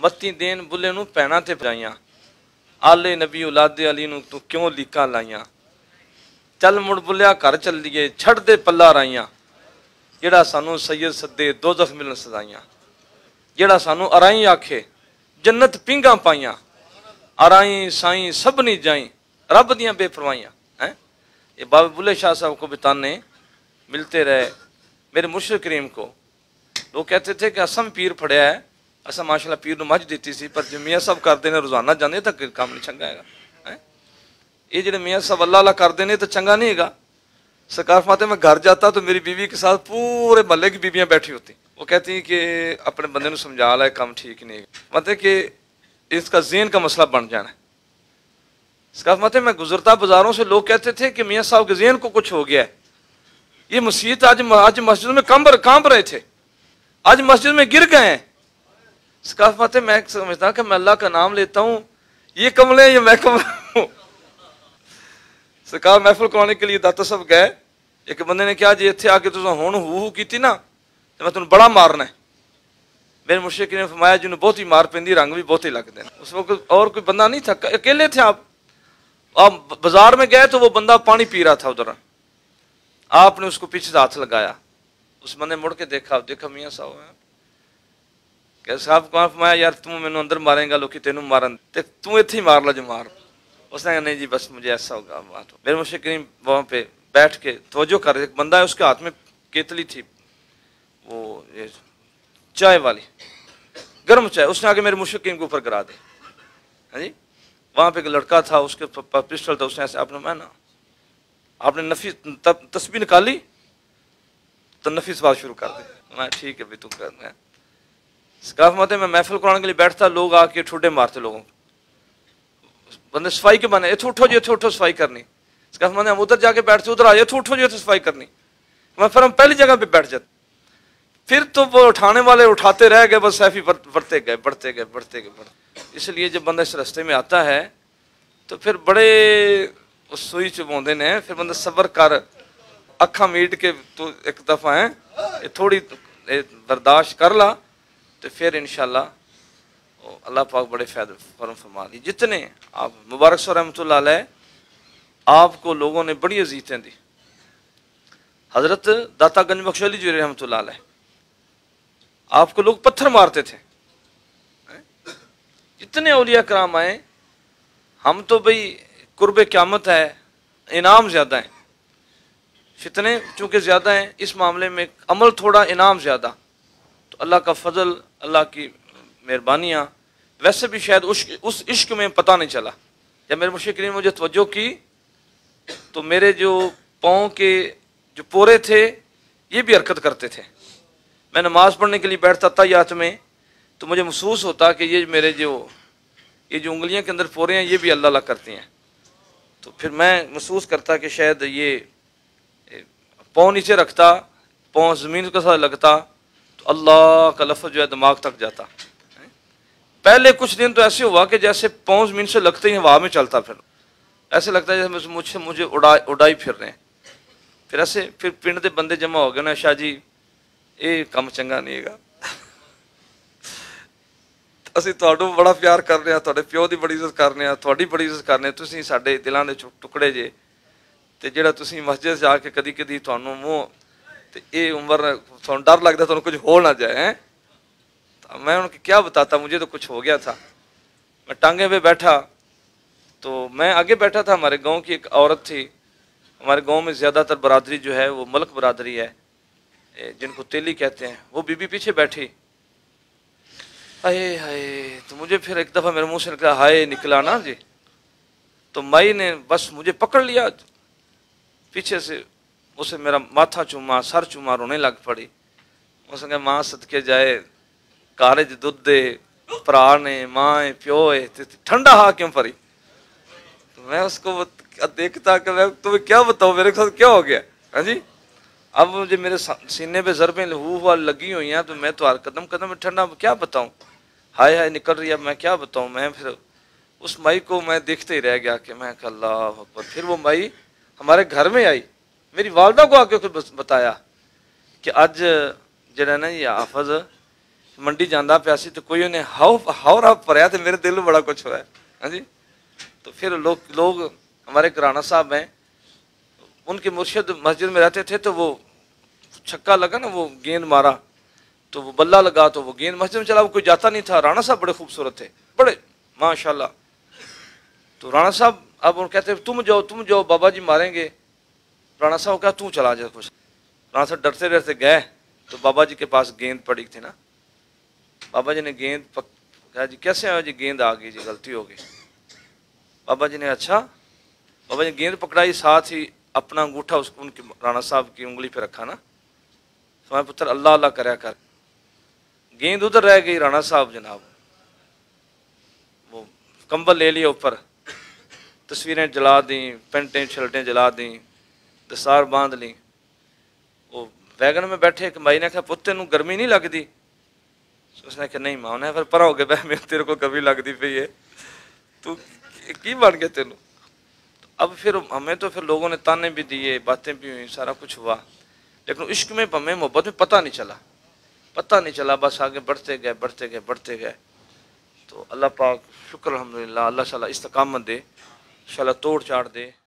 मत्ती देन बुले नूं भैणां ते भजाइयां, आले नबी औलादे अली नूं तूं क्यों लीकां लाइयां। चल मुड़ बुलिया घर चलीए छड़ दे पल्ला राइयां, जेड़ा सानू सैयद सदे दोज़ख मिलन सजाइयां। जेड़ा सानू अराई आखे जन्नत पिंगा पाइयां, अराई साईं सबनी जाई रब दियां बेपरवाइयां हैं। ये बाबा बुल्ले शाह साहब को बिताने मिलते रहे मेरे मुर्शिद करीम को। लोग कहते थे कि असम पीर फड़िया है, असा माशाल्लाह पीर नूं मझ दित्ती सी, पर जो मियाँ साहब करते ने रोजाना जाने तो काम नहीं चंगा है। ये जो मियाँ साहब अल्लाह अल्लाह करते हैं तो चंगा नहीं है। सरकार फरमाते मैं घर जाता तो मेरी बीवी के साथ पूरे महल्ले की बीवियां बैठी होती, वो कहती हैं कि अपने बंदे को समझा ला काम ठीक नहीं है, मतलब कि इसका ज़हन का मसला बन जाना है। सरकार फरमाते मैं गुजरता बाजारों से, लोग कहते थे कि मियाँ साहब के ज़हन को कुछ हो गया है, ये मस्जिद आज मस्जिद में कांप रहे थे, आज मस्जिद में गिर गए हैं। सरकार फरमाते मैं समझता कि मैं अल्लाह का नाम लेता हूँ, ये कमले ये मैं कमला हूँ। सरकार महफिल करवाने के लिए दाता साहब गए, एक बंदे ने कहा जी इतने आके तुम हुण हू की ना तो मैं तुम बड़ा मारना है। मेरे मुर्शिद ने फरमाया जिन्होंने बहुत ही मार पैंदी, रंग भी बहुत ही लगते हैं। उस वक्त और कोई बंदा नहीं था, अकेले थे आप बाजार में गए तो वो बंदा पानी पी रहा था उधर, आपने उसको पीछे से हाथ लगाया, उस बंदे मुड़ के देखा मियाँ साहब है क्या साहब कौन। फरमाया यार तू मैनू अंदर मारेगा, लोग तेनू मारन, तू इत्थे ही मार ला जो मार। उसने कहा नहीं जी बस मुझे ऐसा होगा बात। मेरे मुर्शिद करीम वहाँ पे बैठ के तवज्जो कर रहे, एक बंदा है उसके हाथ में केतली थी वो ये चाय वाली गर्म चाय, उसने आके मेरे मुर्शिद करीम के ऊपर गिरा दी। हाँ जी, वहाँ पे एक लड़का था उसके पिस्टल था, उसने ऐसे आपने मैं ना आपने नफी तस्बीह निकाली तो नफीस बात शुरू कर दी। मैं ठीक है भाई तू कर। स्काफ माते मैं महफिल कुरान के लिए बैठता, लोग आके ठुड्डे मारते लोगों को, बंदे सफाई के बने इतने उठो जी इतने उठो सफाई करनी। स्काफ माते हम उधर जाके बैठते, उधर आए इतने उठो जी इतने सफाई करनी। मैं फिर हम पहली जगह पे बैठ जाते, फिर तो वो उठाने वाले उठाते रह गए, बस सैफी बढ़ते गए। इसलिए जब बंदा इस रास्ते में आता है तो फिर बड़े उस सुई चुबाते ने, फिर बंदा सब्र कर अखा मीट के तो एक दफ़ा है थोड़ी बर्दाश्त कर ला तो फिर इंशाल्लाह अल्लाह पाक बड़े फ़ायदे फरम फरमा दी। जितने आप मुबारक सो रहमतुल्लाह अलैह आपको लोगों ने बड़ी अज़ीज़ें दी। हज़रत दाता गंज बख्श अली जी रहमतुल्लाह अलैह आपको लोग पत्थर मारते थे, जितने औलिया कराम आए, हम तो भाई कुर्बे क़यामत है, इनाम ज़्यादा है, फितने चूँकि ज़्यादा हैं, इस मामले में अमल थोड़ा इनाम ज़्यादा, तो अल्लाह का फ़ज़ल अल्लाह की मेहरबानियाँ। वैसे भी शायद उस इश्क में पता नहीं चला, जब मेरे मुर्शिद करीम ने मुझे तवज्जो की तो मेरे जो पाँव के जो पोरे थे ये भी हरकत करते थे। मैं नमाज़ पढ़ने के लिए बैठता तहियात में तो मुझे महसूस होता कि ये मेरे जो उंगलियों के अंदर पोरे हैं ये भी अल्लाह अल्लाह करती हैं। तो फिर मैं महसूस करता कि शायद ये पाँव नीचे रखता, पाँव ज़मीन के साथ लगता तो अल्लाह का लफ्ज़ जो है दिमाग तक जाता। पहले कुछ दिन तो ऐसे हुआ कि जैसे पाँव ज़मीन से लगते ही हवा में चलता, फिर ऐसे लगता है जैसे मुझे उड़ाई फिर रहे हैं। फिर ऐसे फिर पिंड के बंदे जमा हो गए ना, शाह जी ये काम चंगा नहीं है, ਅਸੀਂ ਤੁਹਾਨੂੰ बड़ा प्यार कर रहे हैं, ਤੁਹਾਡੇ ਪਿਓ ਦੀ बड़ी इज्जत कर रहे हैं, ਤੁਹਾਡੀ बड़ी इज्जत कर रहे हैं, ਤੁਸੀਂ ਸਾਡੇ ਦਿਲਾਂ ਦੇ ਟੁਕੜੇ ਜੇ, ਤੇ ਜਿਹੜਾ ਤੁਸੀਂ ਮਸਜਿਦ ਜਾ ਕੇ ਕਦੀ ਕਦੀ ਤੁਹਾਨੂੰ ਮੂੰਹ ਤੇ ਇਹ उम्र ਤੁਹਾਨੂੰ डर लगता ਤੁਹਾਨੂੰ कुछ हो ना जाए हैं। तो मैं उनको क्या बताता, मुझे तो कुछ हो गया था। मैं टांगे पे बैठा तो मैं आगे बैठा था, हमारे गांव की एक औरत थी, हमारे गांव में ज़्यादातर बरादरी जो है वो मलक बरादरी है, जिनको तेली कहते हैं, वो बीबी पीछे बैठी। हाय हाय, तो मुझे फिर एक दफ़ा मेरे मुंह से निकला हाय निकला ना जी, तो माई ने बस मुझे पकड़ लिया पीछे से, उसे मेरा माथा चूमा सर चूमा, रोने लग पड़ी। उसने कहा माँ सदके जाए कार च दुध दे, भरा ने माँ है प्यो है, ठंडा हा क्यों परी। तो मैं उसको देखता कि मैं तुम्हें क्या बताऊँ मेरे साथ क्या हो गया। हाँ जी, अब मुझे मेरे सीने पे ज़रबें हुआ लगी हुई हैं, तो मैं तो हर कदम कदम में ठंडा क्या बताऊँ, हाय हाय निकल रही है, मैं क्या बताऊँ। मैं फिर उस माई को मैं देखते ही रह गया कि मैं अल्लाह अकबर। फिर वो माई हमारे घर में आई, मेरी वालदा को आके बताया कि अज जरा ना ये हाफज منڈی جانا پیا سی تو کوئی انہیں ہاؤ راہ پڑیا تو میرے دل میں بڑا کچھ ہوا ہے. ہاں جی. تو پھر لوگ ہمارے کرانا صاحب ہیں، ان کے مرشد مسجد میں رہتے تھے، تو وہ چھکا لگا نا، وہ گیند مارا تو وہ بلہ لگا تو وہ گیند مسجد میں چلا، وہ کوئی جاتا نہیں تھا. رانا صاحب بڑے خوبصورت تھے، بڑے ماشاءاللہ. تو رانا صاحب اب ان کہتے تم جاؤ بابا جی ماریں گے. رانا صاحب کہا تو چلا جا کچھ. رانا صاحب ڈرتے ڈرتے گئے تو بابا جی کے پاس گیند پڑی تھی نا. بابا جی نے گیند کہا جی کیسے آیا جی، گیند آ گئی جی، غلطی ہو گئی. بابا جی نے اچھا. بابا جی گیند پکڑائی، ساتھ ہی اپنا انگوٹھا ان کی رانا صاحب کی انگلی پہ رکھا نا. سمجھ پتر اللہ اللہ کریا کر. گیند ادھر رہ گئی. رانا صاحب جناب وہ کمبل لے لیا اوپر، تصویریں جلا دیں، پینٹیں شرٹیں جلا دیں، دستار باندھ لیں. وہ ویگن میں بیٹھے ایک مائی نے کہا پتے نو گرمی نہیں لگتی؟ اس نے کہا نہیں ماں نے پھر پرا ہو گیا بہ میں تیرے کو کبھی لگتی پئی ہے تو کی بن گیا تینوں. اب پھر ہمیں تو پھر لوگوں نے تانے بھی دیے، باتیں بھی ہوئیں، سارا کچھ ہوا، لیکن عشق میں ہمیں محبت میں پتہ نہیں چلا، بس آگے بڑھتے گئے. تو اللہ پاک شکر الحمدللہ، اللہ تعالیٰ استقامت دے، انشاءاللہ توڑ چاڑ دے.